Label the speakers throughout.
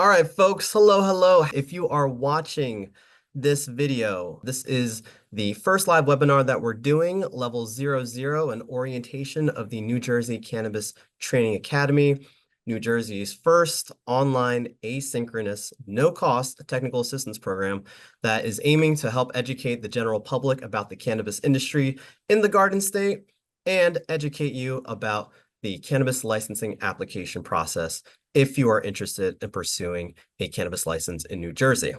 Speaker 1: All right, folks. Hello, hello. If you are watching this video, this is the first live webinar that we're doing, Level 00, an orientation of the New Jersey Cannabis Training Academy, New Jersey's first online asynchronous, no-cost technical assistance program that is aiming to help educate the general public about the cannabis industry in the Garden State and educate you about the cannabis licensing application process if you are interested in pursuing a cannabis license in New Jersey.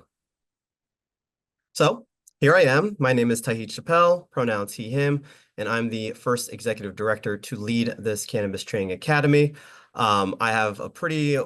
Speaker 1: So here I am. My name is Tahit Chappelle, pronouns he, him, and I'm the first executive director to lead this Cannabis Training Academy. I have a pretty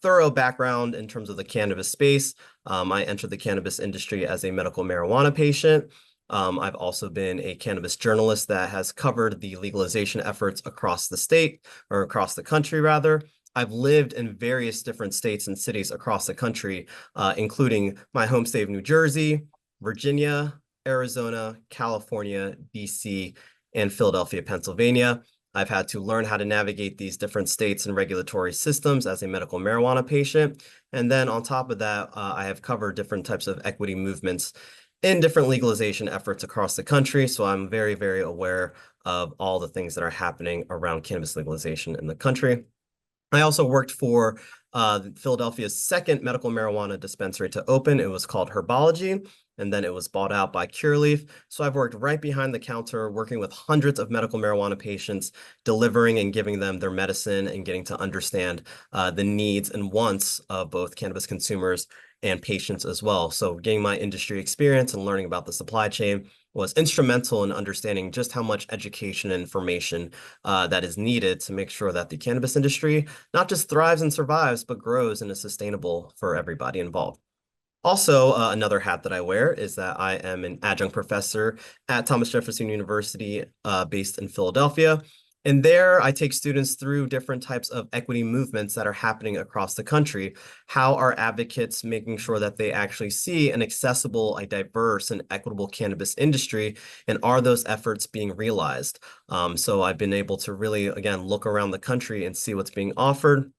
Speaker 1: thorough background in terms of the cannabis space. I entered the cannabis industry as a medical marijuana patient. I've also been a cannabis journalist that has covered the legalization efforts across the state, or across the country rather. I've lived in various different states and cities across the country, including my home state of New Jersey, Virginia, Arizona, California, DC, and Philadelphia, Pennsylvania. I've had to learn how to navigate these different states and regulatory systems as a medical marijuana patient. And then on top of that, I have covered different types of equity movements in different legalization efforts across the country. So I'm very, very aware of all the things that are happening around cannabis legalization in the country. I also worked for Philadelphia's second medical marijuana dispensary to open. It was called Herbology, and then it was bought out by Curaleaf. So I've worked right behind the counter, working with hundreds of medical marijuana patients, delivering and giving them their medicine and getting to understand the needs and wants of both cannabis consumers and patients as well. So getting my industry experience and learning about the supply chain was instrumental in understanding just how much education and information that is needed to make sure that the cannabis industry not just thrives and survives, but grows and is sustainable for everybody involved. Also, another hat that I wear is that I am an adjunct professor at Thomas Jefferson University, based in Philadelphia. And there I take students through different types of equity movements that are happening across the country. How are advocates making sure that they actually see an accessible, a diverse and equitable cannabis industry? And are those efforts being realized? So I've been able to really, again, look around the country and see what's being offered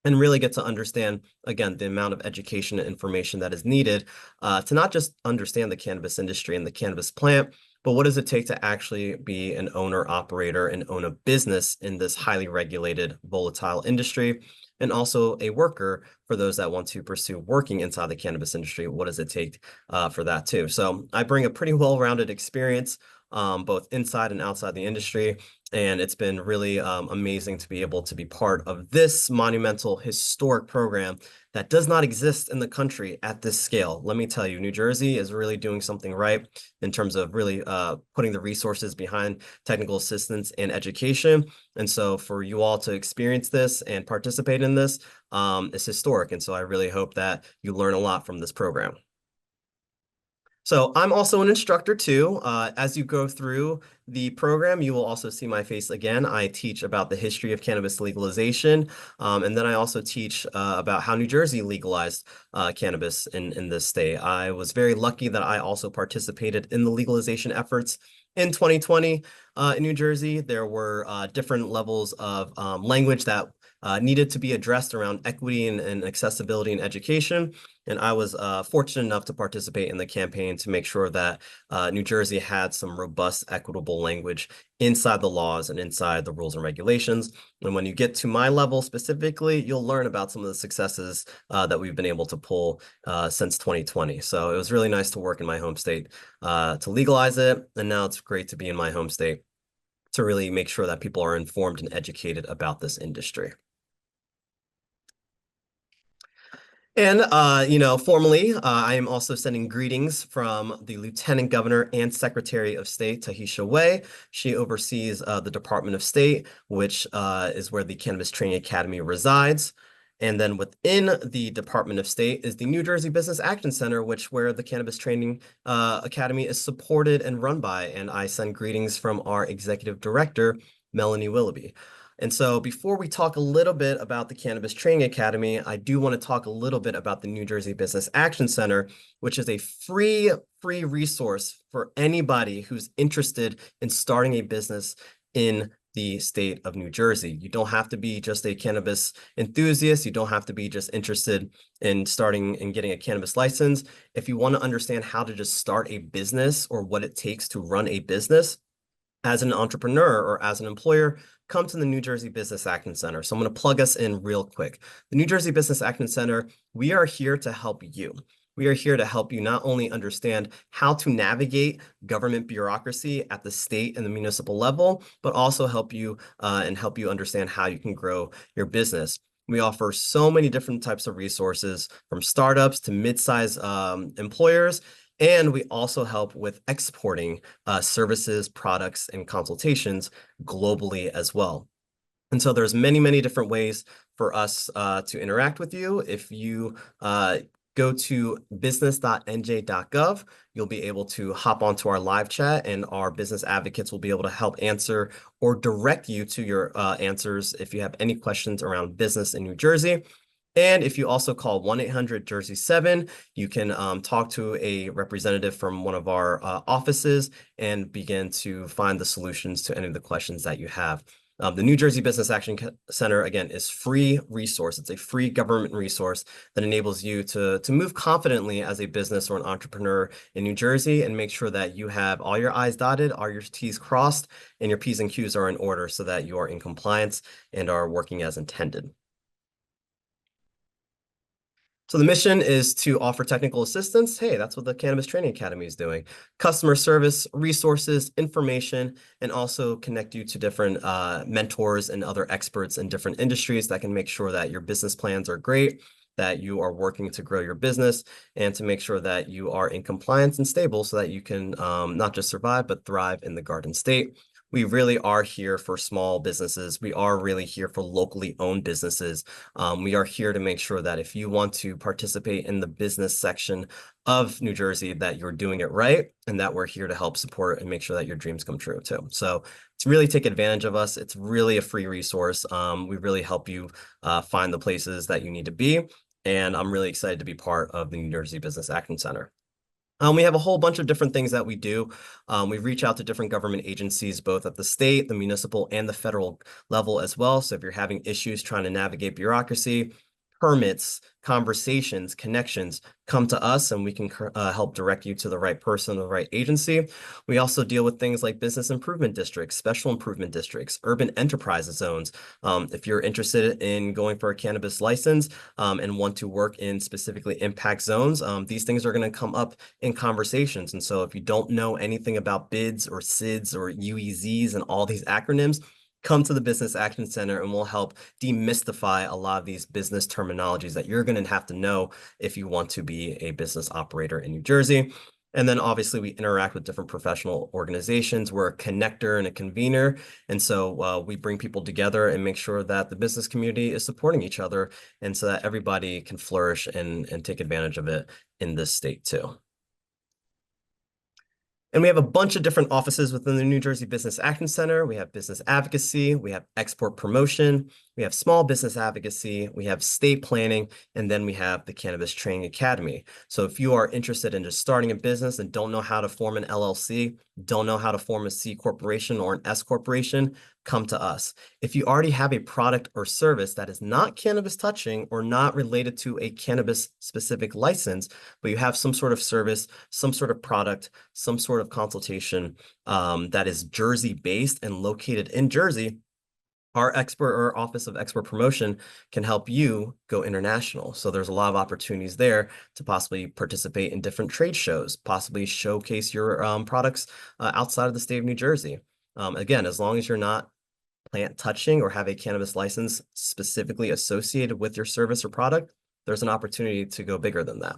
Speaker 1: and really get to understand, again, the amount of education and information that is needed to not just understand the cannabis industry and the cannabis plant, but what does it take to actually be an owner, operator, and own a business in this highly regulated, volatile industry, and also a worker for those that want to pursue working inside the cannabis industry. What does it take for that too? So I bring a pretty well-rounded experience, both inside and outside the industry. And it's been really amazing to be able to be part of this monumental, historic program that does not exist in the country at this scale. Let me tell you, New Jersey is really doing something right in terms of really putting the resources behind technical assistance and education. And so for you all to experience this and participate in this is historic. And so I really hope that you learn a lot from this program. So I'm also an instructor too. As you go through the program, you will also see my face again. I teach about the history of cannabis legalization, and then I also teach about how New Jersey legalized cannabis in this state. I was very lucky that I also participated in the legalization efforts in 2020 in New Jersey. There were different levels of language that needed to be addressed around equity and accessibility and education. And I was fortunate enough to participate in the campaign to make sure that New Jersey had some robust, equitable language inside the laws and inside the rules and regulations. And when you get to my level specifically, you'll learn about some of the successes that we've been able to pull since 2020. So it was really nice to work in my home state to legalize it. And now it's great to be in my home state to really make sure that people are informed and educated about this industry. And, formally, I am also sending greetings from the Lieutenant Governor and Secretary of State, Tahisha Wei. She oversees the Department of State, which is where the Cannabis Training Academy resides. And then within the Department of State is the New Jersey Business Action Center, where the Cannabis Training Academy is supported and run by. And I send greetings from our Executive Director, Melanie Willoughby. And so before we talk a little bit about the Cannabis Training Academy, I do want to talk a little bit about the New Jersey Business Action Center, which is a free resource for anybody who's interested in starting a business in the state of New Jersey. You don't have to be just a cannabis enthusiast. You don't have to be just interested in starting and getting a cannabis license. If you want to understand how to just start a business or what it takes to run a business as an entrepreneur or as an employer, come to the New Jersey Business Action Center. So I'm going to plug us in real quick. The New Jersey Business Action Center, we are here to help you. We are here to help you not only understand how to navigate government bureaucracy at the state and the municipal level, but also help you understand how you can grow your business. We offer so many different types of resources from startups to mid-size employers. And we also help with exporting services, products, and consultations globally as well. And so there's many, many different ways for us to interact with you. If you go to business.NJ.GOV, you'll be able to hop onto our live chat, and our business advocates will be able to help answer or direct you to your answers if you have any questions around business in New Jersey. And if you also call 1-800-JERSEY-7, you can talk to a representative from one of our offices and begin to find the solutions to any of the questions that you have. The New Jersey Business Action Center, again, is free resource. It's a free government resource that enables you to move confidently as a business or an entrepreneur in New Jersey and make sure that you have all your I's dotted, all your T's crossed, and your P's and Q's are in order so that you are in compliance and are working as intended. So the mission is to offer technical assistance. Hey, that's what the Cannabis Training Academy is doing. Customer service, resources, information, and also connect you to different mentors and other experts in different industries that can make sure that your business plans are great, that you are working to grow your business, and to make sure that you are in compliance and stable so that you can not just survive, but thrive in the Garden State. We really are here for small businesses. We are really here for locally owned businesses. We are here to make sure that if you want to participate in the business section of New Jersey, that you're doing it right, and that we're here to help support and make sure that your dreams come true too. So to really take advantage of us, it's really a free resource. We really help you find the places that you need to be. And I'm really excited to be part of the New Jersey Business Action Center. We have a whole bunch of different things that we do. We reach out to different government agencies, both at the state, the municipal, and the federal level as well. So if you're having issues trying to navigate bureaucracy, permits, conversations, connections, come to us and we can help direct you to the right person, the right agency. We also deal with things like business improvement districts, special improvement districts, urban enterprise zones. If you're interested in going for a cannabis license and want to work in specifically impact zones, these things are going to come up in conversations. And so if you don't know anything about BIDs or SIDs or UEZs and all these acronyms, come to the Business Action Center and we'll help demystify a lot of these business terminologies that you're going to have to know if you want to be a business operator in New Jersey. And then obviously we interact with different professional organizations. We're a connector and a convener. And so we bring people together and make sure that the business community is supporting each other and so that everybody can flourish and take advantage of it in this state too. And we have a bunch of different offices within the New Jersey Business Action Center. We have business advocacy, we have export promotion, we have small business advocacy, we have state planning, and then we have the Cannabis Training Academy. So if you are interested in just starting a business and don't know how to form an LLC, don't know how to form a C corporation or an S corporation, come to us. If you already have a product or service that is not cannabis touching or not related to a cannabis specific license, but you have some sort of service, some sort of product, some sort of consultation that is Jersey based and located in Jersey, our expert or Office of Export Promotion can help you go international. So there's a lot of opportunities there to possibly participate in different trade shows, possibly showcase your products outside of the state of New Jersey. Again, as long as you're not plant touching or have a cannabis license specifically associated with your service or product, there's an opportunity to go bigger than that.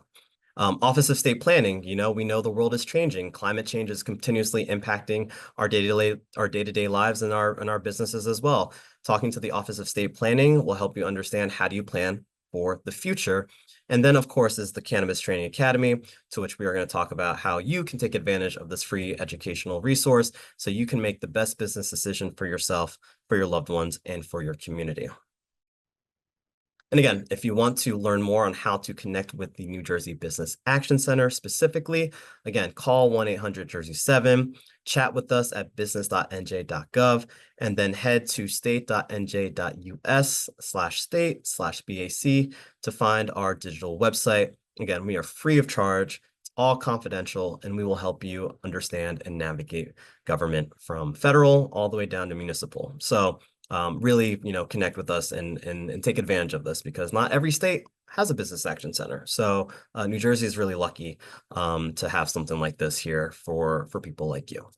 Speaker 1: Office of State Planning, we know the world is changing. Climate change is continuously impacting our day-to-day lives and our businesses as well. Talking to the Office of State Planning will help you understand how do you plan for the future. And then, of course, is the Cannabis Training Academy, to which we are going to talk about how you can take advantage of this free educational resource so you can make the best business decision for yourself, for your loved ones, and for your community. And again, if you want to learn more on how to connect with the New Jersey Business Action Center specifically, again, call 1-800-JERSEY-7. chat with us at business.nj.gov, and then head to state.nj.us/state/BAC to find our digital website. Again, we are free of charge. It's all confidential, and we will help you understand and navigate government from federal all the way down to municipal. So really, connect with us and take advantage of this, because not every state has a business action center. So New Jersey is really lucky to have something like this here for people like you.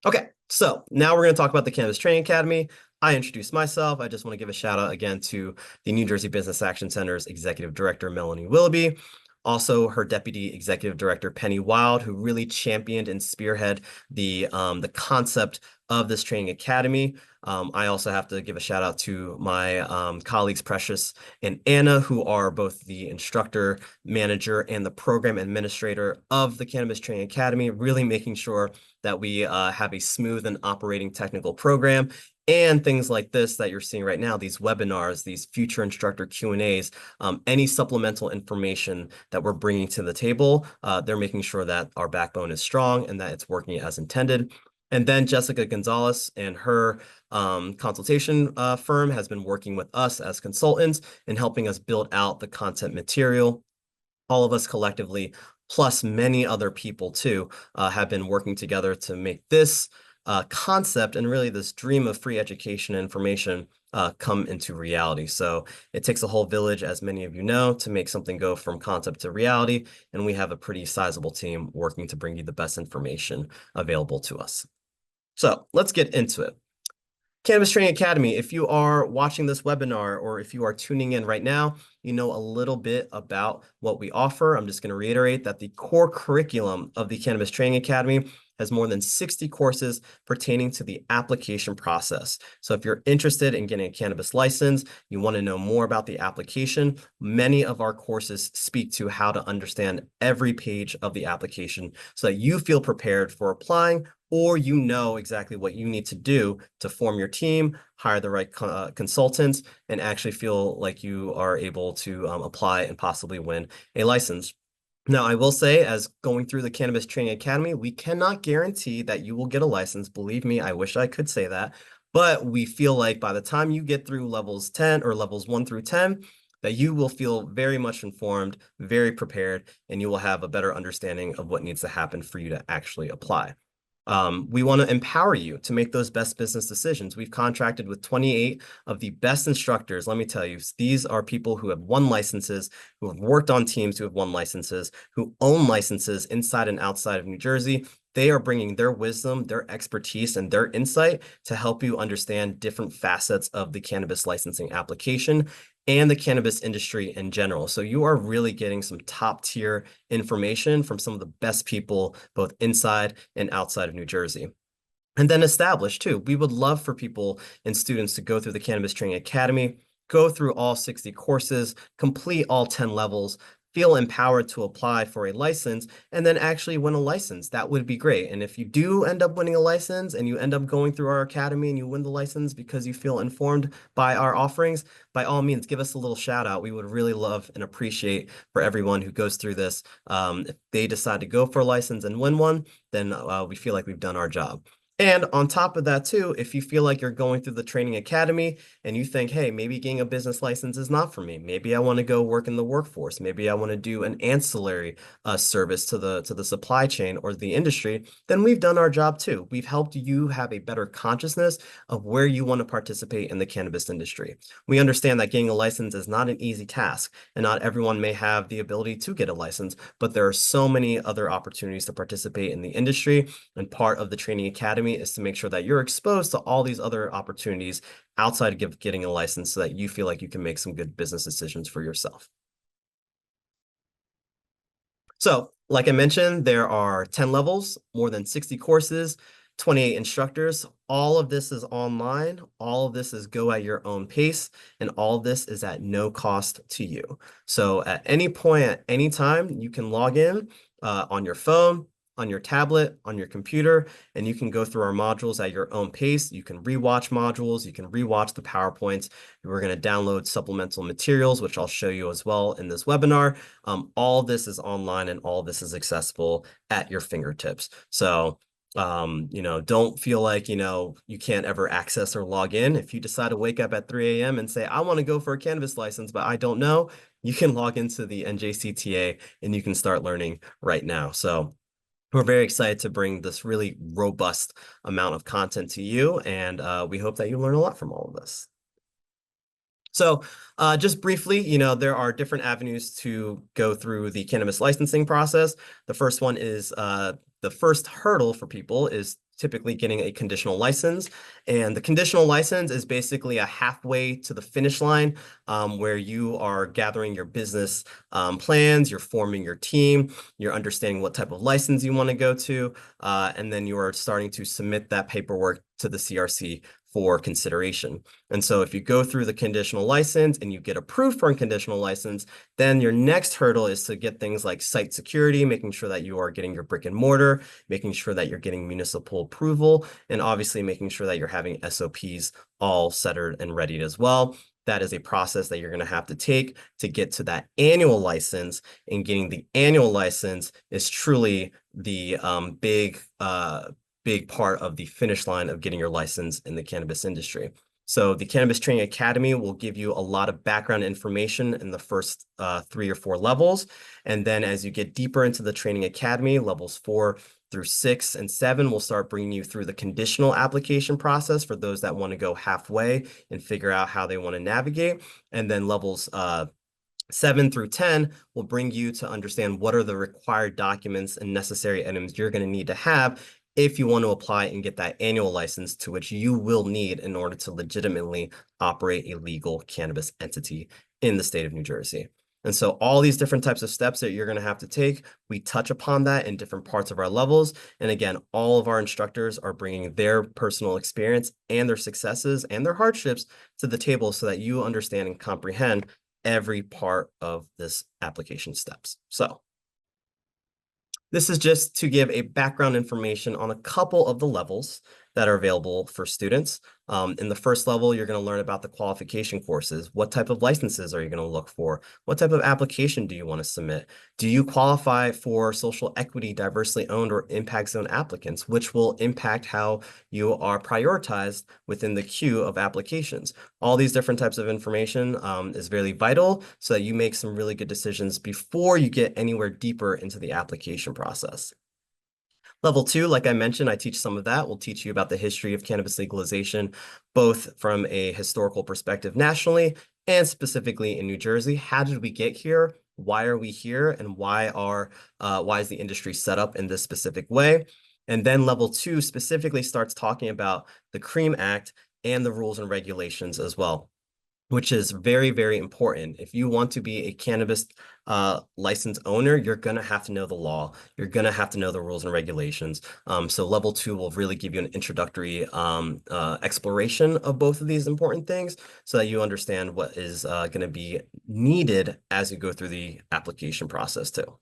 Speaker 1: Okay, so now we're going to talk about the Cannabis Training Academy. I introduced myself. I just want to give a shout out again to the New Jersey Business Action Center's Executive Director, Melanie Willoughby. Also, her Deputy Executive Director, Penny Wild, who really championed and spearhead the concept of this training academy. I also have to give a shout out to my colleagues, Precious and Anna, who are both the instructor, manager, and the program administrator of the Cannabis Training Academy, really making sure that we have a smooth and operating technical program. And things like this that you're seeing right now, these webinars, these future instructor Q&As, any supplemental information that we're bringing to the table, they're making sure that our backbone is strong and that it's working as intended. And then Jessica Gonzalez and her consultation firm has been working with us as consultants and helping us build out the content material. All of us collectively, plus many other people too, have been working together to make this concept and really this dream of free education and information come into reality. So it takes a whole village, as many of you know, to make something go from concept to reality. And we have a pretty sizable team working to bring you the best information available to us. So let's get into it. Cannabis Training Academy, if you are watching this webinar or if you are tuning in right now, you know a little bit about what we offer. I'm just going to reiterate that the core curriculum of the Cannabis Training Academy has more than 60 courses pertaining to the application process. So if you're interested in getting a cannabis license, you want to know more about the application, many of our courses speak to how to understand every page of the application so that you feel prepared for applying, or you know exactly what you need to do to form your team, hire the right consultants, and actually feel like you are able to apply and possibly win a license. Now, I will say, as going through the Cannabis Training Academy, we cannot guarantee that you will get a license. Believe me, I wish I could say that. But we feel like by the time you get through levels 10 or levels 1 through 10, that you will feel very much informed, very prepared, and you will have a better understanding of what needs to happen for you to actually apply. We want to empower you to make those best business decisions. We've contracted with 28 of the best instructors. Let me tell you, these are people who have won licenses, who have worked on teams who have won licenses, who own licenses inside and outside of New Jersey. They are bringing their wisdom, their expertise, and their insight to help you understand different facets of the cannabis licensing application and the cannabis industry in general. So you are really getting some top tier information from some of the best people, both inside and outside of New Jersey. And then established too. We would love for people and students to go through the Cannabis Training Academy, go through all 60 courses, complete all 10 levels, feel empowered to apply for a license, and then actually win a license. That would be great. And if you do end up winning a license and you end up going through our academy and you win the license because you feel informed by our offerings, by all means, give us a little shout out. We would really love and appreciate for everyone who goes through this. If they decide to go for a license and win one, then we feel like we've done our job. And on top of that too, if you feel like you're going through the training academy and you think, hey, maybe getting a business license is not for me. Maybe I want to go work in the workforce. Maybe I want to do an ancillary service to the supply chain or the industry, then we've done our job too. We've helped you have a better consciousness of where you want to participate in the cannabis industry. We understand that getting a license is not an easy task, and not everyone may have the ability to get a license, but there are so many other opportunities to participate in the industry, and part of the training academy is to make sure that you're exposed to all these other opportunities outside of getting a license so that you feel like you can make some good business decisions for yourself. So, like I mentioned, there are 10 levels, more than 60 courses, 28 instructors. All of this is online. All of this is go at your own pace, and all of this is at no cost to you. So at any point, at any time, you can log in on your phone, on your tablet, on your computer, and you can go through our modules at your own pace. You can rewatch modules, you can rewatch the PowerPoints. We're going to download supplemental materials, which I'll show you as well in this webinar. All this is online and all this is accessible at your fingertips. So don't feel like, you can't ever access or log in. If you decide to wake up at 3 a.m. and say, I want to go for a cannabis license, but I don't know, you can log into the NJCTA and you can start learning right now. So we're very excited to bring this really robust amount of content to you, and we hope that you learn a lot from all of this. So just briefly, there are different avenues to go through the cannabis licensing process. The first one is the first hurdle for people is typically getting a conditional license. And the conditional license is basically a halfway to the finish line where you are gathering your business plans, you're forming your team, you're understanding what type of license you want to go to, and then you are starting to submit that paperwork to the CRC for consideration. And so if you go through the conditional license and you get approved for a conditional license, then your next hurdle is to get things like site security, making sure that you are getting your brick and mortar, making sure that you're getting municipal approval, and obviously making sure that you're having SOPs all centered and ready as well. That is a process that you're going to have to take to get to that annual license, and getting the annual license is truly the big part of the finish line of getting your license in the cannabis industry. So the Cannabis Training Academy will give you a lot of background information in the first 3 or 4 levels. And then as you get deeper into the Training Academy, levels 4 through 6 and 7 will start bringing you through the conditional application process for those that want to go halfway and figure out how they want to navigate. And then levels 7 through 10 will bring you to understand what are the required documents and necessary items you're going to need to have if you want to apply and get that annual license, to which you will need in order to legitimately operate a legal cannabis entity in the state of New Jersey. And so all these different types of steps that you're going to have to take, we touch upon that in different parts of our levels. And again, all of our instructors are bringing their personal experience and their successes and their hardships to the table so that you understand and comprehend every part of this application steps. So this is just to give a background information on a couple of the levels that are available for students. In the first level, you're going to learn about the qualification courses. What type of licenses are you going to look for? What type of application do you want to submit? Do you qualify for social equity, diversely owned, or impact zone applicants, which will impact how you are prioritized within the queue of applications? All these different types of information is very vital so that you make some really good decisions before you get anywhere deeper into the application process. Level 2, like I mentioned, I teach some of that. We'll teach you about the history of cannabis legalization, both from a historical perspective nationally and specifically in New Jersey. How did we get here? Why are we here? And why is the industry set up in this specific way? And then level 2 specifically starts talking about the CREAM Act and the rules and regulations as well, which is very, very important. If you want to be a cannabis license owner, you're going to have to know the law. You're going to have to know the rules and regulations. So level 2 will really give you an introductory exploration of both of these important things so that you understand what is going to be needed as you go through the application process too.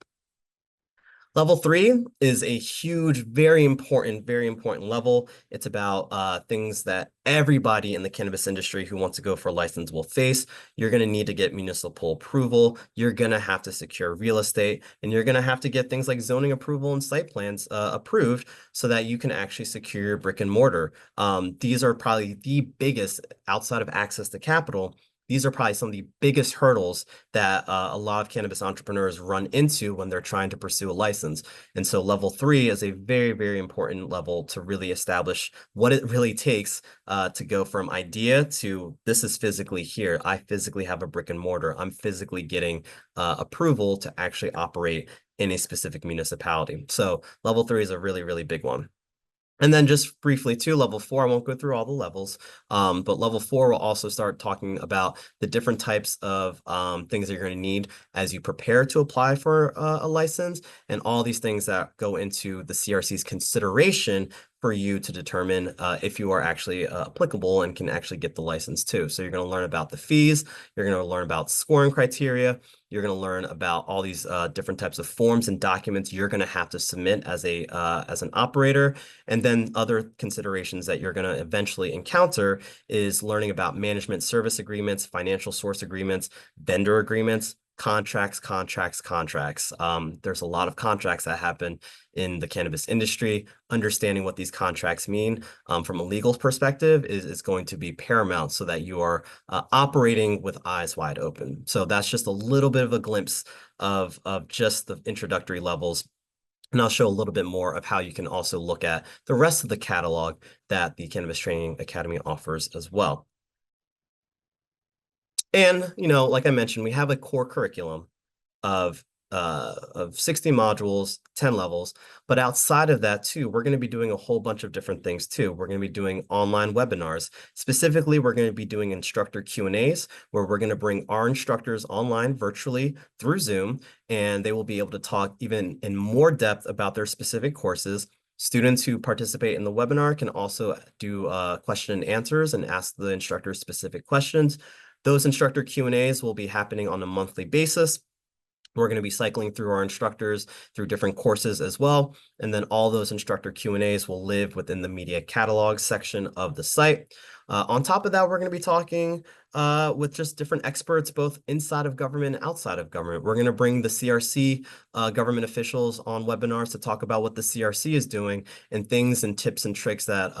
Speaker 1: Level 3 is a huge, very important level. It's about things that everybody in the cannabis industry who wants to go for a license will face. You're going to need to get municipal approval. You're going to have to secure real estate, and you're going to have to get things like zoning approval and site plans approved so that you can actually secure your brick and mortar. These are probably the biggest, outside of access to capital. These are probably some of the biggest hurdles that a lot of cannabis entrepreneurs run into when they're trying to pursue a license. And so level 3 is a very, very important level to really establish what it really takes to go from idea to this is physically here. I physically have a brick and mortar. I'm physically getting approval to actually operate in a specific municipality. So level 3 is a really, really big one. And then just briefly too, level 4, I won't go through all the levels, but level 4 will also start talking about the different types of things that you're going to need as you prepare to apply for a license, and all these things that go into the CRC's consideration for you to determine if you are actually applicable and can actually get the license too. So you're going to learn about the fees, you're going to learn about scoring criteria, you're going to learn about all these different types of forms and documents you're going to have to submit as an operator, and then other considerations that you're going to eventually encounter is learning about management service agreements, financial source agreements, vendor agreements, contracts. There's a lot of contracts that happen in the cannabis industry. Understanding what these contracts mean from a legal perspective is going to be paramount so that you are operating with eyes wide open. So that's just a little bit of a glimpse of just the introductory levels. And I'll show a little bit more of how you can also look at the rest of the catalog that the Cannabis Training Academy offers as well. And, like I mentioned, we have a core curriculum of 60 modules, 10 levels. But outside of that too, we're going to be doing a whole bunch of different things too. We're going to be doing online webinars. Specifically, we're going to be doing instructor Q&As where we're going to bring our instructors online virtually through Zoom, and they will be able to talk even in more depth about their specific courses. Students who participate in the webinar can also do question and answers and ask the instructor specific questions. Those instructor Q&As will be happening on a monthly basis. We're going to be cycling through our instructors through different courses as well. And then all those instructor Q&As will live within the media catalog section of the site. On top of that, we're going to be talking with just different experts, both inside of government and outside of government. We're going to bring the CRC government officials on webinars to talk about what the CRC is doing and things and tips and tricks that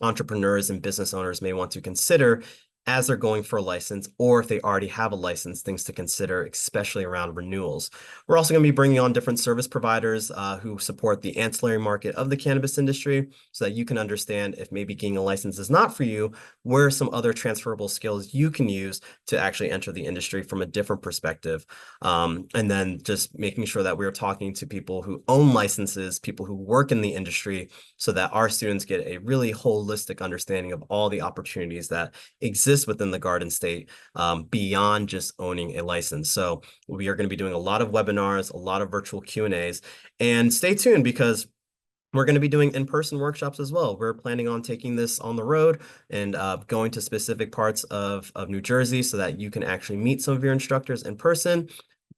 Speaker 1: entrepreneurs and business owners may want to consider as they're going for a license, or if they already have a license, things to consider, especially around renewals. We're also going to be bringing on different service providers who support the ancillary market of the cannabis industry so that you can understand if maybe getting a license is not for you, where are some other transferable skills you can use to actually enter the industry from a different perspective. And then just making sure that we're talking to people who own licenses, people who work in the industry, so that our students get a really holistic understanding of all the opportunities that exist within the Garden State beyond just owning a license. So we are going to be doing a lot of webinars, a lot of virtual Q&As, and stay tuned because we're going to be doing in-person workshops as well. We're planning on taking this on the road and going to specific parts of New Jersey so that you can actually meet some of your instructors in person,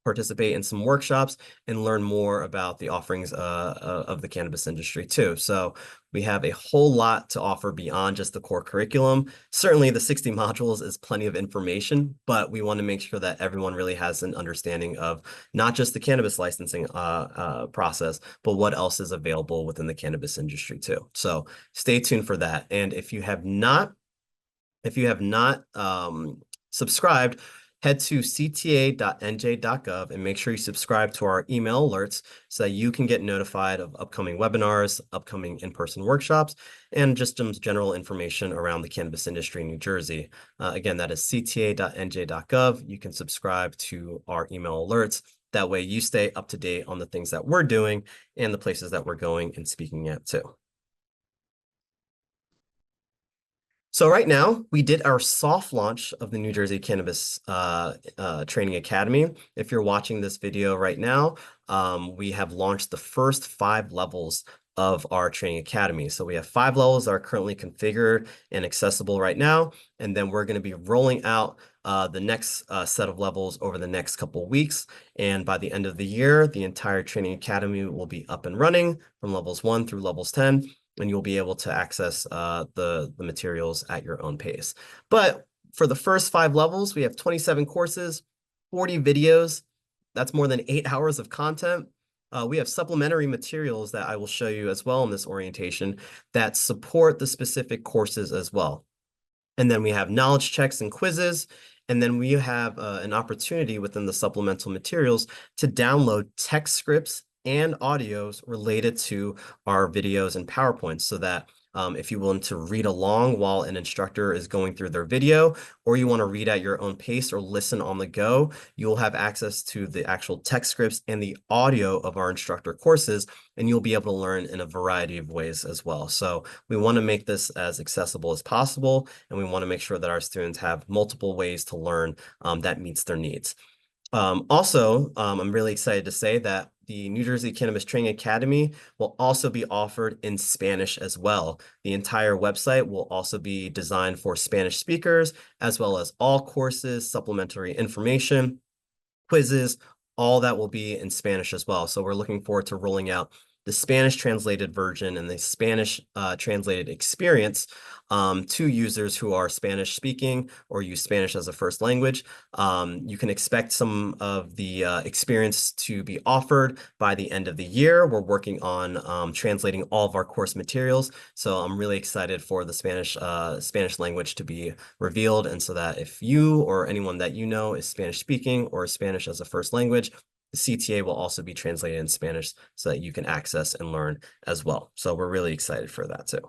Speaker 1: participate in some workshops, and learn more about the offerings of the cannabis industry too. So we have a whole lot to offer beyond just the core curriculum. Certainly the 60 modules is plenty of information, but we want to make sure that everyone really has an understanding of not just the cannabis licensing process, but what else is available within the cannabis industry too. So stay tuned for that. And if you have not subscribed, head to CTA.NJ.GOV and make sure you subscribe to our email alerts so that you can get notified of upcoming webinars, upcoming in-person workshops, and just some general information around the cannabis industry in New Jersey. Again, that is CTA.NJ.GOV. You can subscribe to our email alerts. That way you stay up to date on the things that we're doing and the places that we're going and speaking at too. So right now, we did our soft launch of the New Jersey Cannabis Training Academy. If you're watching this video right now, we have launched the first 5 levels of our training academy. So we have 5 levels that are currently configured and accessible right now. And then we're going to be rolling out the next set of levels over the next couple of weeks. And by the end of the year, the entire training academy will be up and running from levels 1 through levels 10. And you'll be able to access the materials at your own pace. But for the first 5 levels, we have 27 courses, 40 videos. That's more than 8 hours of content. We have supplementary materials that I will show you as well in this orientation that support the specific courses as well. And then we have knowledge checks and quizzes. And then we have an opportunity within the supplemental materials to download text scripts and audios related to our videos and PowerPoints so that if you want to read along while an instructor is going through their video, or you want to read at your own pace or listen on the go, you'll have access to the actual text scripts and the audio of our instructor courses, and you'll be able to learn in a variety of ways as well. So we want to make this as accessible as possible, and we want to make sure that our students have multiple ways to learn that meets their needs. I'm really excited to say that the New Jersey Cannabis Training Academy will also be offered in Spanish as well. The entire website will also be designed for Spanish speakers, as well as all courses, supplementary information, quizzes, all that will be in Spanish as well. So we're looking forward to rolling out the Spanish translated version and the Spanish translated experience to users who are Spanish speaking or use Spanish as a first language. You can expect some of the experience to be offered by the end of the year. We're working on translating all of our course materials. So I'm really excited for the Spanish language to be revealed. And so that if you or anyone that you know is Spanish speaking or Spanish as a first language, the CTA will also be translated in Spanish so that you can access and learn as well. So we're really excited for that too.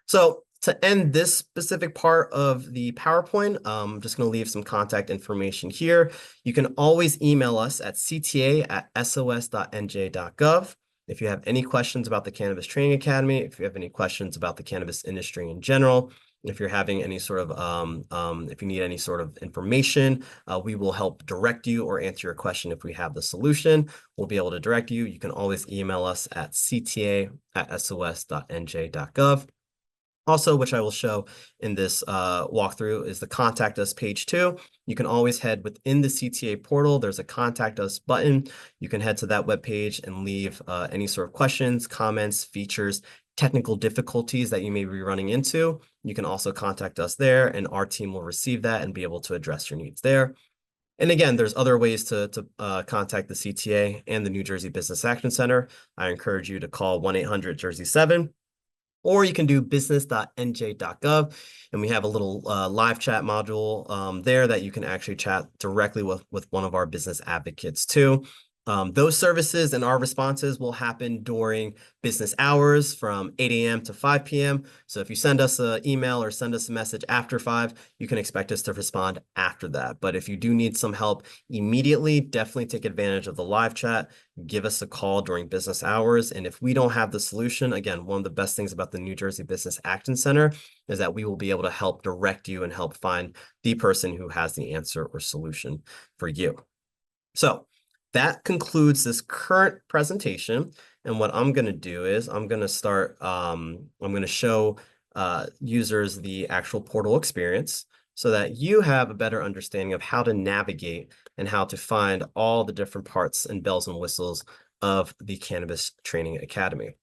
Speaker 1: So to end this specific part of the PowerPoint, I'm just going to leave some contact information here. You can always email us at cta@sos.nj.gov. If you have any questions about the Cannabis Training Academy, if you have any questions about the cannabis industry in general, if you're having any sort of, if you need any sort of information, we will help direct you or answer your question if we have the solution. We'll be able to direct you. You can always email us at cta@sos.nj.gov. Also, which I will show in this walkthrough, is the Contact Us page too. You can always head within the CTA portal. There's a Contact Us button. You can head to that webpage and leave any sort of questions, comments, features, technical difficulties that you may be running into. You can also contact us there, and our team will receive that and be able to address your needs there. And again, there's other ways to contact the CTA and the New Jersey Business Action Center. I encourage you to call 1-800-JERSEY-7. Or you can do business.nj.gov, and we have a little live chat module there that you can actually chat directly with one of our business advocates too. Those services and our responses will happen during business hours from 8 a.m. to 5 p.m. So if you send us an email or send us a message after 5, you can expect us to respond after that. But if you do need some help immediately, definitely take advantage of the live chat. Give us a call during business hours. And if we don't have the solution, again, one of the best things about the New Jersey Business Action Center is that we will be able to help direct you and help find the person who has the answer or solution for you. So that concludes this current presentation. And what I'm going to do is I'm going to start, I'm going to show users the actual portal experience so that you have a better understanding of how to navigate and how to find all the different parts and bells and whistles of the Cannabis Training Academy.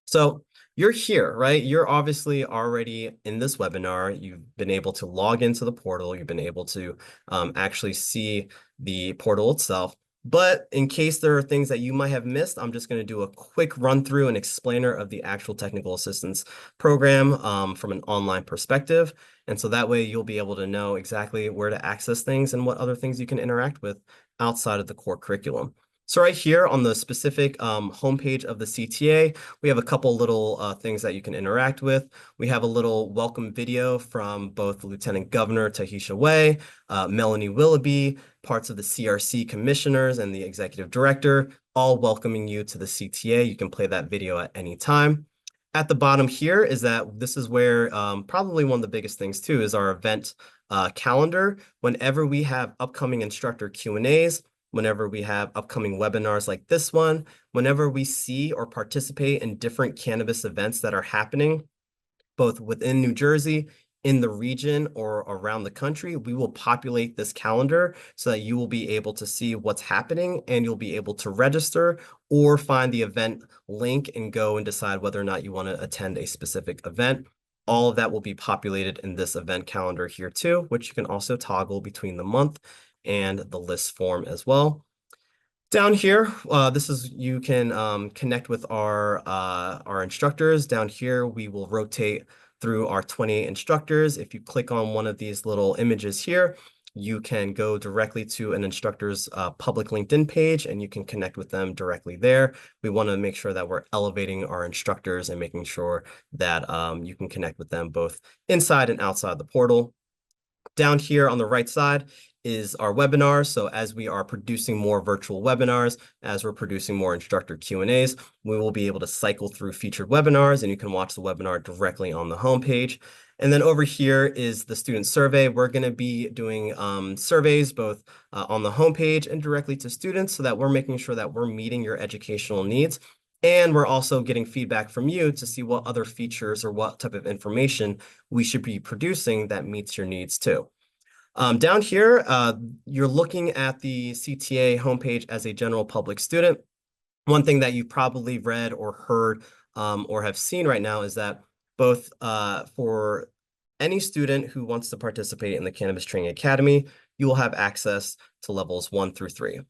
Speaker 1: So you're here, right? You're obviously already in this webinar. You've been able to log into the portal. You've been able to actually see the portal itself. But in case there are things that you might have missed, I'm just going to do a quick run through and explainer of the actual technical assistance program from an online perspective. And so that way you'll be able to know exactly where to access things and what other things you can interact with outside of the core curriculum. So right here on the specific homepage of the CTA, we have a couple little things that you can interact with. We have a little welcome video from both Lieutenant Governor Tahisha Way, Melanie Willoughby, parts of the CRC commissioners, and the executive director, all welcoming you to the CTA. You can play that video at any time. At the bottom here is that this is where probably one of the biggest things too is our event calendar. Whenever we have upcoming instructor Q&As, whenever we have upcoming webinars like this one, whenever we see or participate in different cannabis events that are happening, both within New Jersey, in the region, or around the country, we will populate this calendar so that you will be able to see what's happening and you'll be able to register or find the event link and go and decide whether or not you want to attend a specific event. All of that will be populated in this event calendar here too, which you can also toggle between the month and the list form as well. Down here, you can connect with our instructors. Down here, we will rotate through our 28 instructors. If you click on one of these little images here, you can go directly to an instructor's public LinkedIn page and you can connect with them directly there. We want to make sure that we're elevating our instructors and making sure that you can connect with them both inside and outside the portal. Down here on the right side is our webinar. So as we are producing more virtual webinars, as we're producing more instructor Q&As, we will be able to cycle through featured webinars and you can watch the webinar directly on the homepage. And then over here is the student survey. We're going to be doing surveys both on the homepage and directly to students so that we're making sure that we're meeting your educational needs. And we're also getting feedback from you to see what other features or what type of information we should be producing that meets your needs too. Down here, you're looking at the CTA homepage as a general public student. One thing that you've probably read or heard or have seen right now is that both for any student who wants to participate in the Cannabis Training Academy, you will have access to levels 1 through 3.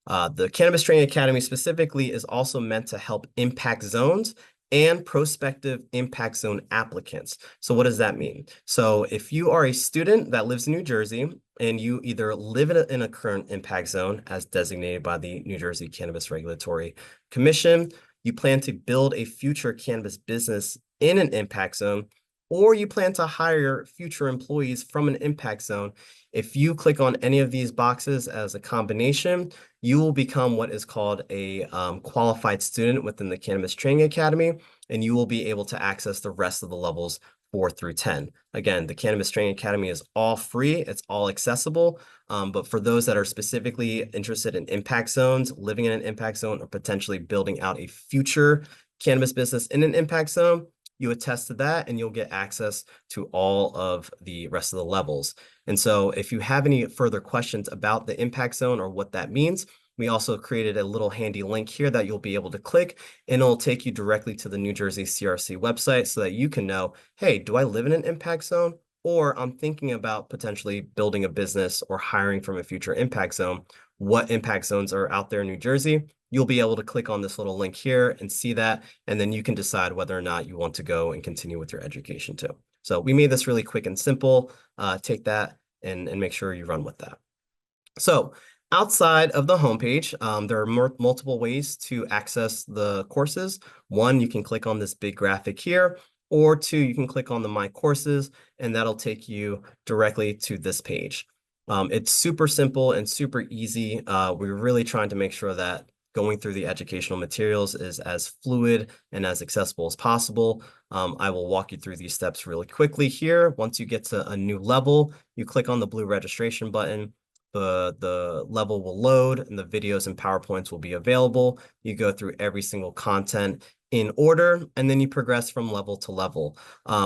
Speaker 1: The Cannabis Training Academy specifically is also meant to help impact zones and prospective impact zone applicants. So what does that mean? So if you are a student that lives in New Jersey and you either live in a current impact zone as designated by the New Jersey Cannabis Regulatory Commission, you plan to build a future cannabis business in an impact zone, or you plan to hire future employees from an impact zone, if you click on any of these boxes as a combination, you will become what is called a qualified student within the Cannabis Training Academy, and you will be able to access the rest of the levels 4 through 10. Again, the Cannabis Training Academy is all free. It's all accessible. But for those that are specifically interested in impact zones, living in an impact zone, or potentially building out a future cannabis business in an impact zone, you attest to that and you'll get access to all of the rest of the levels. And so if you have any further questions about the impact zone or what that means, we also created a little handy link here that you'll be able to click, and it'll take you directly to the New Jersey CRC website so that you can know, hey, do I live in an impact zone? Or I'm thinking about potentially building a business or hiring from a future impact zone. What impact zones are out there in New Jersey? You'll be able to click on this little link here and see that, and then you can decide whether or not you want to go and continue with your education too. So we made this really quick and simple. Take that and make sure you run with that. So outside of the homepage, there are multiple ways to access the courses. One, you can click on this big graphic here, or two, you can click on the My Courses, and that'll take you directly to this page. It's super simple and super easy. We're really trying to make sure that going through the educational materials is as fluid and as accessible as possible. I will walk you through these steps really quickly here. Once you get to a new level, you click on the blue registration button. The level will load and the videos and PowerPoints will be available. You go through every single content in order, and then you progress from level to level.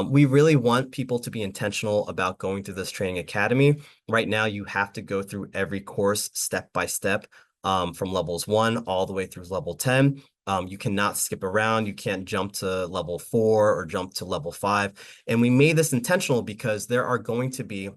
Speaker 1: We really want people to be intentional about going through this training academy. Right now, you have to go through every course step by step, from levels 1 all the way through level 10. You cannot skip around. You can't jump to level 4 or jump to level 5. And we made this intentional because there are going to be,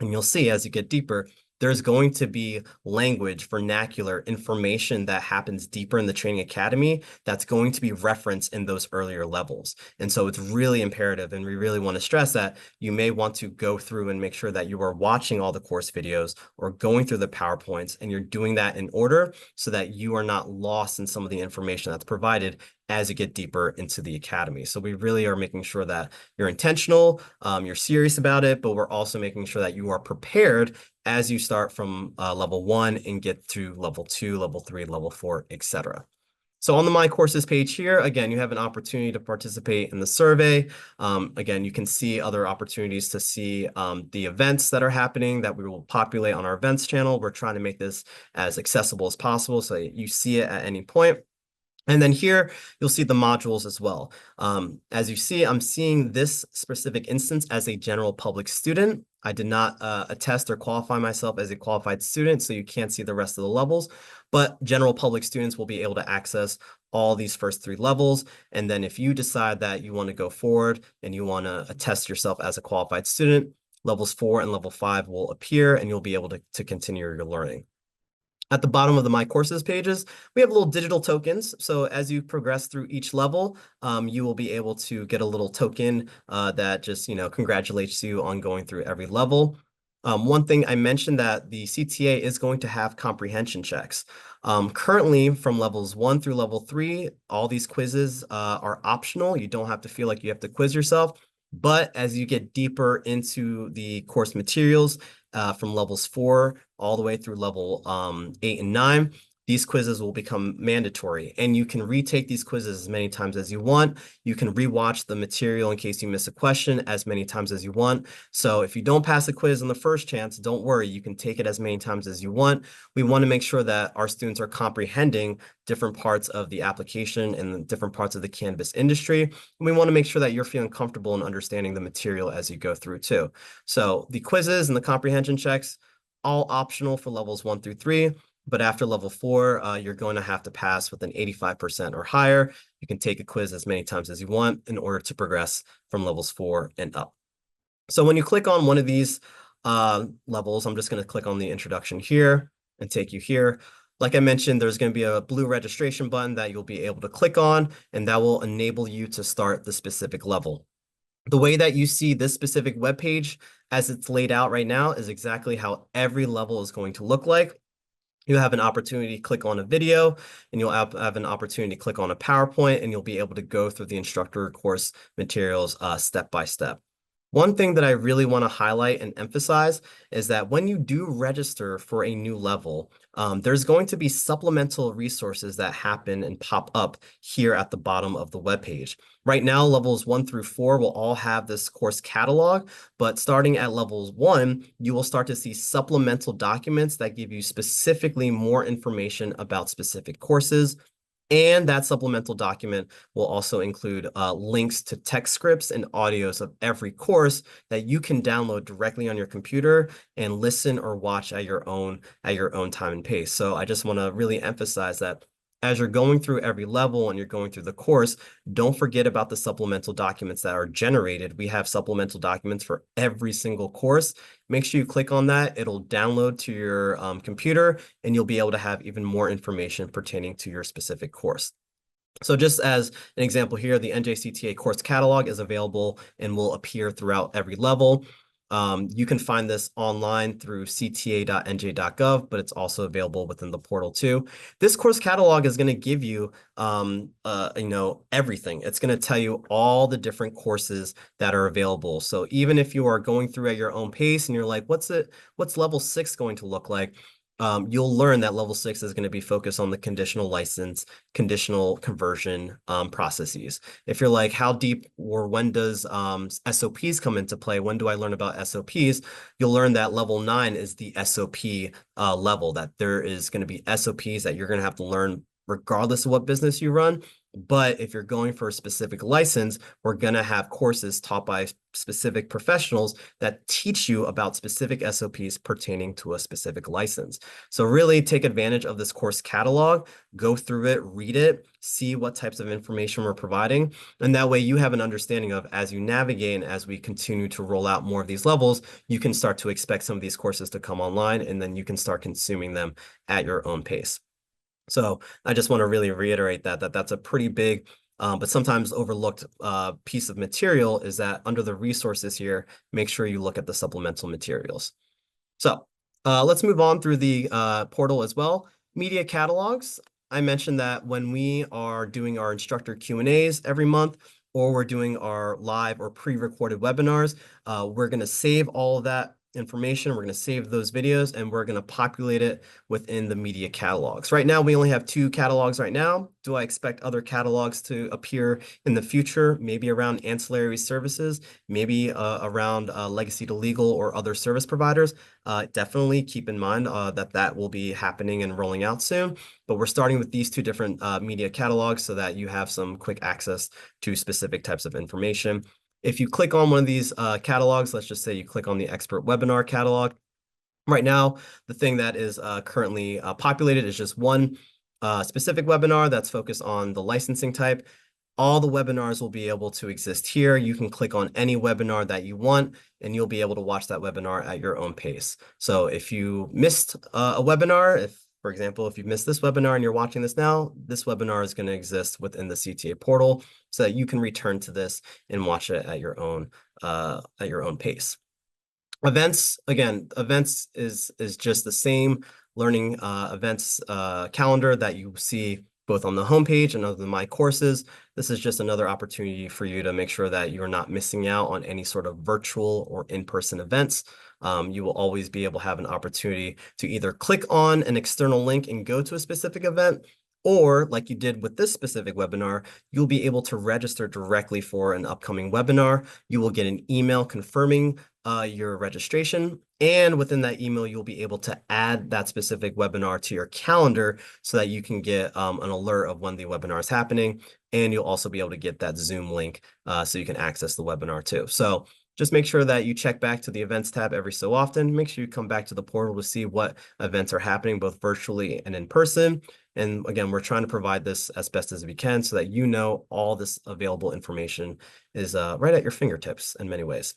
Speaker 1: and you'll see as you get deeper, there's going to be language, vernacular, information that happens deeper in the training academy that's going to be referenced in those earlier levels. And so it's really imperative, and we really want to stress that you may want to go through and make sure that you are watching all the course videos or going through the PowerPoints, and you're doing that in order so that you are not lost in some of the information that's provided as you get deeper into the academy. So we really are making sure that you're intentional, you're serious about it, but we're also making sure that you are prepared as you start from level 1 and get to level 2, level 3, level 4, etc. So on the My Courses page here, again, you have an opportunity to participate in the survey. Again, you can see other opportunities to see the events that are happening that we will populate on our events channel. We're trying to make this as accessible as possible so you see it at any point. And then here, you'll see the modules as well. As you see, I'm seeing this specific instance as a general public student. I did not attest or qualify myself as a qualified student, so you can't see the rest of the levels. But general public students will be able to access all these first 3 levels. And then if you decide that you want to go forward and you want to attest yourself as a qualified student, levels 4 and level 5 will appear, and you'll be able to continue your learning. At the bottom of the My Courses pages, we have little digital tokens. So as you progress through each level, you will be able to get a little token that just, congratulates you on going through every level. One thing I mentioned that the CTA is going to have comprehension checks. Currently, from levels 1 through level 3, all these quizzes are optional. You don't have to feel like you have to quiz yourself. But as you get deeper into the course materials, from levels 4 all the way through level 8 and 9, these quizzes will become mandatory, and you can retake these quizzes as many times as you want. You can rewatch the material in case you miss a question as many times as you want. So if you don't pass a quiz on the first chance, don't worry, you can take it as many times as you want. We want to make sure that our students are comprehending different parts of the application and the different parts of the cannabis industry. And we want to make sure that you're feeling comfortable in understanding the material as you go through too. So the quizzes and the comprehension checks, all optional for levels 1 through 3. But after level 4, you're going to have to pass with an 85% or higher. You can take a quiz as many times as you want in order to progress from levels 4 and up. So when you click on one of these levels, I'm just going to click on the introduction here and take you here. Like I mentioned, there's going to be a blue registration button that you'll be able to click on, and that will enable you to start the specific level. The way that you see this specific web page as it's laid out right now is exactly how every level is going to look like. You have an opportunity to click on a video, and you'll have an opportunity to click on a PowerPoint, and you'll be able to go through the instructor course materials step by step. One thing that I really want to highlight and emphasize is that when you do register for a new level, there's going to be supplemental resources that happen and pop up here at the bottom of the webpage. Right now, levels 1 through 4 will all have this course catalog, but starting at levels 1, you will start to see supplemental documents that give you specifically more information about specific courses. And that supplemental document will also include links to text scripts and audios of every course that you can download directly on your computer and listen or watch at your own time and pace. So I just want to really emphasize that as you're going through every level and you're going through the course, don't forget about the supplemental documents that are generated. We have supplemental documents for every single course. Make sure you click on that. It'll download to your computer, and you'll be able to have even more information pertaining to your specific course. So just as an example here, the NJCTA course catalog is available and will appear throughout every level. You can find this online through CTA.NJ.GOV, but it's also available within the portal too. This course catalog is going to give you, everything. It's going to tell you all the different courses that are available. So even if you are going through at your own pace and you're like, what's level 6 going to look like? You'll learn that level 6 is going to be focused on the conditional license, conditional conversion processes. If you're like, how deep or when does SOPs come into play? When do I learn about SOPs? You'll learn that level 9 is the SOP level, that there is going to be SOPs that you're going to have to learn regardless of what business you run. But if you're going for a specific license, we're going to have courses taught by specific professionals that teach you about specific SOPs pertaining to a specific license. So really take advantage of this course catalog, go through it, read it, see what types of information we're providing. And that way you have an understanding of, as you navigate and as we continue to roll out more of these levels, you can start to expect some of these courses to come online, and then you can start consuming them at your own pace. So I just want to really reiterate that's a pretty big, but sometimes overlooked piece of material is that under the resources here, make sure you look at the supplemental materials. So let's move on through the portal as well. Media catalogs. I mentioned that when we are doing our instructor Q&As every month, or we're doing our live or pre-recorded webinars, we're going to save all of that information. We're going to save those videos, and we're going to populate it within the media catalogs. Right now, we only have 2 catalogs right now. Do I expect other catalogs to appear in the future? Maybe around ancillary services, maybe around legacy to legal or other service providers. Definitely keep in mind that will be happening and rolling out soon. But we're starting with these 2 different media catalogs so that you have some quick access to specific types of information. If you click on one of these catalogs, let's just say you click on the expert webinar catalog. Right now, the thing that is currently populated is just one specific webinar that's focused on the licensing type. All the webinars will be able to exist here. You can click on any webinar that you want, and you'll be able to watch that webinar at your own pace. So if you missed a webinar, for example, if you've missed this webinar and you're watching this now, this webinar is going to exist within the CTA portal so that you can return to this and watch it at your own pace. Events, again, events is just the same learning events calendar that you see both on the homepage and on my courses. This is just another opportunity for you to make sure that you're not missing out on any sort of virtual or in-person events. You will always be able to have an opportunity to either click on an external link and go to a specific event, or like you did with this specific webinar, you'll be able to register directly for an upcoming webinar. You will get an email confirming your registration. And within that email, you'll be able to add that specific webinar to your calendar so that you can get an alert of when the webinar is happening. And you'll also be able to get that Zoom link so you can access the webinar too. So just make sure that you check back to the events tab every so often. Make sure you come back to the portal to see what events are happening, both virtually and in person. And again, we're trying to provide this as best as we can so that you know all this available information is right at your fingertips in many ways.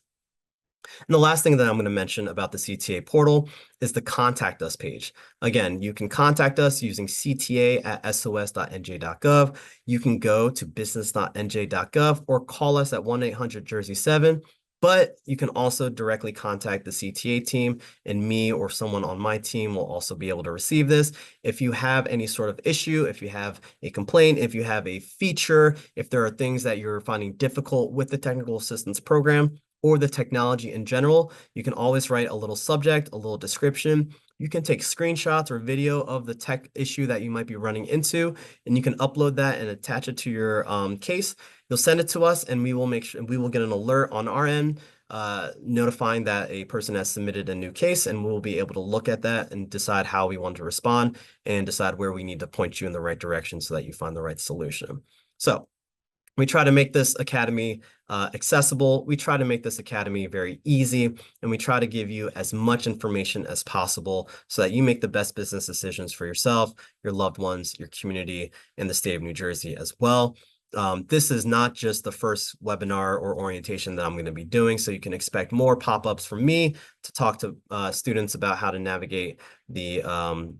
Speaker 1: And the last thing that I'm going to mention about the CTA portal is the contact us page. Again, you can contact us using CTA@SOS.NJ.GOV. You can go to business.NJ.gov or call us at 1-800-Jersey-7. But you can also directly contact the CTA team, and me or someone on my team will also be able to receive this. If you have any sort of issue, if you have a complaint, if you have a feature, if there are things that you're finding difficult with the technical assistance program or the technology in general, you can always write a little subject, a little description. You can take screenshots or video of the tech issue that you might be running into, and you can upload that and attach it to your case. You'll send it to us, and we will make sure we will get an alert on our end, notifying that a person has submitted a new case, and we'll be able to look at that and decide how we want to respond and decide where we need to point you in the right direction so that you find the right solution. So we try to make this academy accessible. We try to make this academy very easy, and we try to give you as much information as possible so that you make the best business decisions for yourself, your loved ones, your community, and the state of New Jersey as well. This is not just the first webinar or orientation that I'm going to be doing, so you can expect more pop-ups from me to talk to students about how to navigate the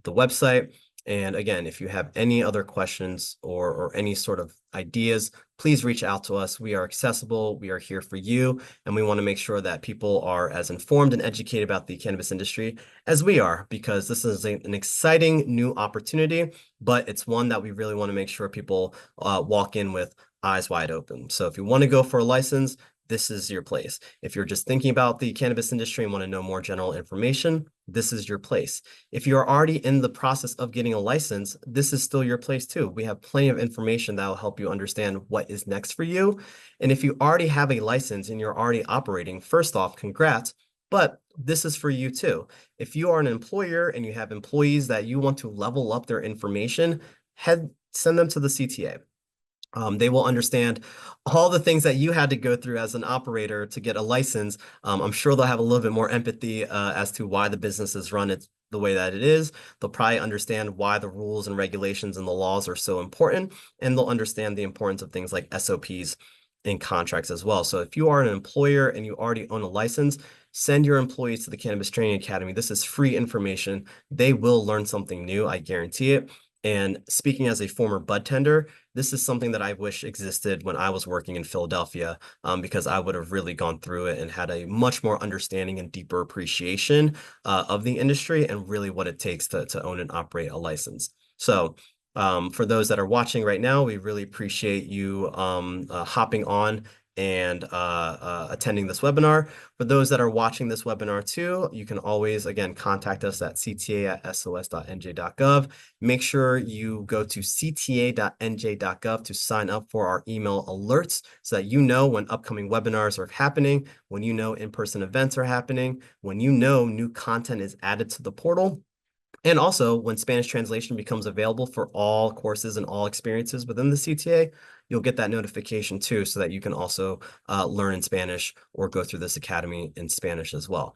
Speaker 1: website. And again, if you have any other questions or any sort of ideas, please reach out to us. We are accessible. We are here for you. And we want to make sure that people are as informed and educated about the cannabis industry as we are, because this is an exciting new opportunity, but it's one that we really want to make sure people walk in with eyes wide open. So if you want to go for a license, this is your place. If you're just thinking about the cannabis industry and want to know more general information, this is your place. If you're already in the process of getting a license, this is still your place too. We have plenty of information that will help you understand what is next for you. And if you already have a license and you're already operating, first off, congrats, but this is for you too. If you are an employer and you have employees that you want to level up their information, send them to the CTA. They will understand all the things that you had to go through as an operator to get a license. I'm sure they'll have a little bit more empathy as to why the business is run the way that it is. They'll probably understand why the rules and regulations and the laws are so important, and they'll understand the importance of things like SOPs and contracts as well. So if you are an employer and you already own a license, send your employees to the Cannabis Training Academy. This is free information. They will learn something new, I guarantee it. And speaking as a former bud tender, this is something that I wish existed when I was working in Philadelphia, because I would have really gone through it and had a much more understanding and deeper appreciation of the industry and really what it takes to own and operate a license. So for those that are watching right now, we really appreciate you hopping on and attending this webinar. For those that are watching this webinar too, you can always, again, contact us at cta@sos.nj.gov. Make sure you go to cta.nj.gov to sign up for our email alerts so that you know when upcoming webinars are happening, when you know in-person events are happening, when you know new content is added to the portal. And also, when Spanish translation becomes available for all courses and all experiences within the CTA, you'll get that notification too, so that you can also learn in Spanish or go through this academy in Spanish as well.